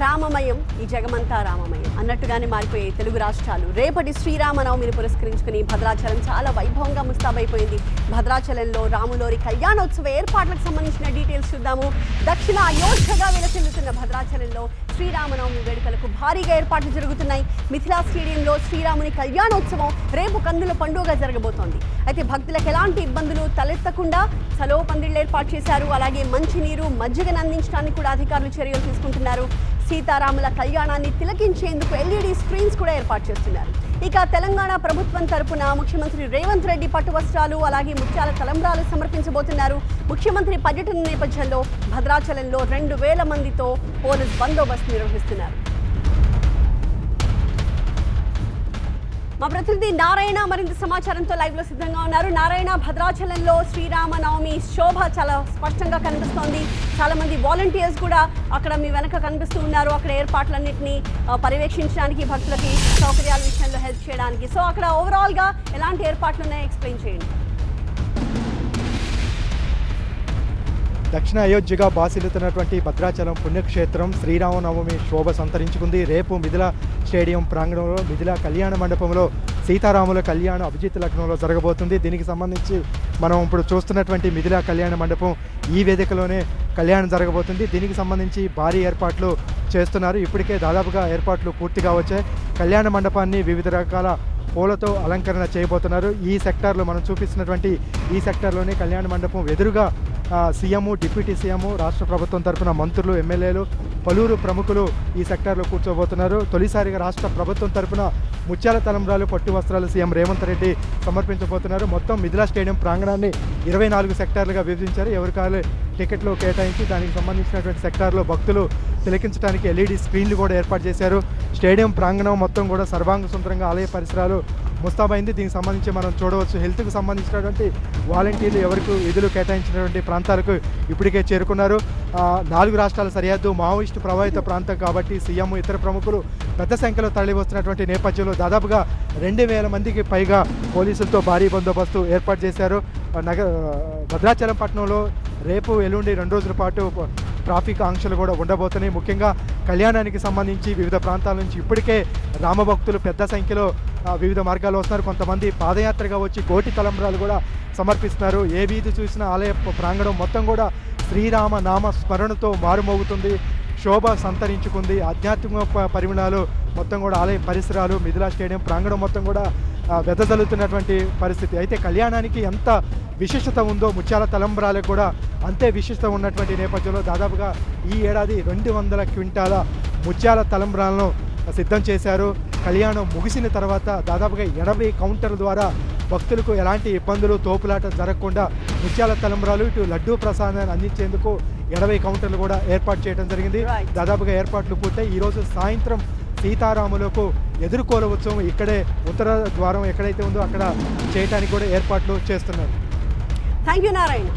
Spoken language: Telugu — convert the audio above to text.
రామమయం ఈ జగమంతా రామమయం అన్నట్టుగానే మారిపోయే తెలుగు రాష్ట్రాలు. రేపటి శ్రీరామనవమిని పురస్కరించుకుని భద్రాచలం చాలా వైభవంగా ముస్తాబైపోయింది. భద్రాచలంలో రాములోరి కళ్యాణోత్సవ ఏర్పాట్లకు సంబంధించిన డీటెయిల్స్ చూద్దాము. దక్షిణ అయోధ్యగా విలసిల్లుతున్న భద్రాచలంలో శ్రీరామనవమి వేడుకలకు భారీగా ఏర్పాట్లు జరుగుతున్నాయి. మిథిలా స్టేడియంలో శ్రీరాముని కళ్యాణోత్సవం రేపు కన్నుల పండుగ జరగబోతోంది. అయితే భక్తులకు ఎలాంటి ఇబ్బందులు తలెత్తకుండా చలో పందిళ్లు ఏర్పాటు చేశారు. అలాగే మంచినీరు, మజ్జిగను అందించడానికి కూడా అధికారులు చర్యలు తీసుకుంటున్నారు. సీతారాముల కళ్యాణాన్ని తిలకించేందుకు ఎల్ఈడి స్క్రీన్స్ కూడా ఏర్పాటు చేస్తున్నారు. ఇక తెలంగాణ ప్రభుత్వం తరపున ముఖ్యమంత్రి రేవంత్ రెడ్డి పట్టు వస్త్రాలు అలాగే ముత్యాల తలంబ్రాలు సమర్పించబోతున్నారు. ముఖ్యమంత్రి పర్యటన నేపథ్యంలో భద్రాచలంలో 2000 మందితో పోలీస్ బందోబస్తు నిర్వహిస్తున్నారు. మా ప్రతినిధి నారాయణ మరింత సమాచారంతో లైవ్ లో సిద్ధంగా ఉన్నారు. నారాయణ, భద్రాచలంలో శ్రీరామనవమి శోభ చాలా స్పష్టంగా కనిపిస్తోంది. చాలా మంది వాలంటీర్స్ కూడా అక్కడ మీ వెనక కనిపిస్తూ ఉన్నారు. అక్కడ ఏర్పాట్లన్నింటినీ పర్యవేక్షించడానికి, భక్తులకి సౌకర్యాల విషయంలో హెల్ప్ చేయడానికి. సో అక్కడ ఓవరాల్ గా ఎలాంటి ఏర్పాట్లు ఉన్నాయో ఎక్స్ప్లెయిన్ చేయండి. దక్షిణ అయోధ్యగా బాసిల్లుతున్నటువంటి భద్రాచలం పుణ్యక్షేత్రం శ్రీరామనవమి శోభ సంతరించుకుంది. రేపు మిథిలా స్టేడియం ప్రాంగణంలో మిథిలా కళ్యాణ మండపంలో సీతారాముల కళ్యాణ అభిజిత్ లగ్నంలో జరగబోతుంది. దీనికి సంబంధించి మనం ఇప్పుడు చూస్తున్నటువంటి మిథిలా కళ్యాణ మండపం ఈ వేదికలోనే కళ్యాణం జరగబోతుంది. దీనికి సంబంధించి భారీ ఏర్పాట్లు చేస్తున్నారు. ఇప్పటికే దాదాపుగా ఏర్పాట్లు పూర్తిగా వచ్చాయి. కళ్యాణ మండపాన్ని వివిధ రకాల పూలతో అలంకరణ చేయబోతున్నారు. ఈ సెక్టార్లో మనం చూపిస్తున్నటువంటి ఈ సెక్టార్లోనే కళ్యాణ మండపం ఎదురుగా సీఎం, డిప్యూటీ సీఎం, రాష్ట్ర ప్రభుత్వం తరఫున మంత్రులు, ఎమ్మెల్యేలు, పలువురు ప్రముఖులు ఈ సెక్టార్లో కూర్చోబోతున్నారు. తొలిసారిగా రాష్ట్ర ప్రభుత్వం తరఫున ముత్యాల తలంబ్రాలు, పట్టు వస్త్రాలు సీఎం రేవంత్ రెడ్డి సమర్పించబోతున్నారు. మొత్తం మిథిలా స్టేడియం ప్రాంగణాన్ని 24 సెక్టార్లుగా విభజించారు. ఎవరికాలు టికెట్లు కేటాయించి దానికి సంబంధించినటువంటి సెక్టార్లో భక్తులు తిలకించడానికి ఎల్ఈడి స్క్రీన్లు కూడా ఏర్పాటు చేశారు. స్టేడియం ప్రాంగణం మొత్తం కూడా సర్వాంగ సుందరంగా ఆలయ పరిసరాలు ముస్తాబైంది. దీనికి సంబంధించి మనం చూడవచ్చు. హెల్త్కి సంబంధించినటువంటి వాలంటీర్లు ఎవరికి విధులు కేటాయించినటువంటి ప్రాంతాలకు ఇప్పటికే చేరుకున్నారు. 4 రాష్ట్రాల సరిహద్దు మావోయిస్టు ప్రభావిత ప్రాంతం కాబట్టి సీఎం, ఇతర ప్రముఖులు పెద్ద సంఖ్యలో తరలి వస్తున్నటువంటి నేపథ్యంలో దాదాపుగా 2000 మందికి పైగా పోలీసులతో భారీ బందోబస్తు ఏర్పాటు చేశారు. భద్రాచలం పట్టణంలో రేపు, ఎల్లుండి 2 రోజుల పాటు ట్రాఫిక్ ఆంక్షలు కూడా ఉండబోతున్నాయి. ముఖ్యంగా కళ్యాణానికి సంబంధించి వివిధ ప్రాంతాల నుంచి ఇప్పటికే రామభక్తులు పెద్ద సంఖ్యలో వివిధ మార్గాల్లో వస్తున్నారు. కొంతమంది పాదయాత్రగా వచ్చి కోటి తలంబ్రాలు కూడా సమర్పిస్తున్నారు. ఏ వీధి చూసినా ఆలయ ప్రాంగణం మొత్తం కూడా శ్రీరామ నామ స్మరణతో మారుమోగుతుంది. శోభ సంతరించుకుంది. ఆధ్యాత్మిక పరిమాణాలు మొత్తం కూడా ఆలయ పరిసరాలు, మిథిలా స్టేడియం ప్రాంగణం మొత్తం కూడా వెదజల్లుతున్నటువంటి పరిస్థితి. అయితే కళ్యాణానికి ఎంత విశిష్టత ఉందో ముత్యాల తలంబ్రాలకు కూడా అంతే విశిష్టత ఉన్నటువంటి నేపథ్యంలో దాదాపుగా ఈ ఏడాది 200 క్వింటాల ముత్యాల తలంబ్రాలను సిద్ధం చేశారు. కళ్యాణం ముగిసిన తర్వాత దాదాపుగా 80 కౌంటర్ల ద్వారా భక్తులకు ఎలాంటి ఇబ్బందులు, తోపులాట జరగకుండా ముత్యాల తలంబ్రాలు, ఇటు లడ్డూ ప్రసాదాన్ని అందించేందుకు 80 కౌంటర్లు కూడా ఏర్పాటు చేయడం జరిగింది. దాదాపుగా ఏర్పాట్లు పూర్తయి ఈరోజు సాయంత్రం సీతారాములకు ఎదుర్కోల ఉత్సవం ఇక్కడే ఉత్తర ద్వారం ఎక్కడైతే ఉందో అక్కడ చేయడానికి కూడా ఏర్పాట్లు చేస్తున్నారు. Thank you Narayana.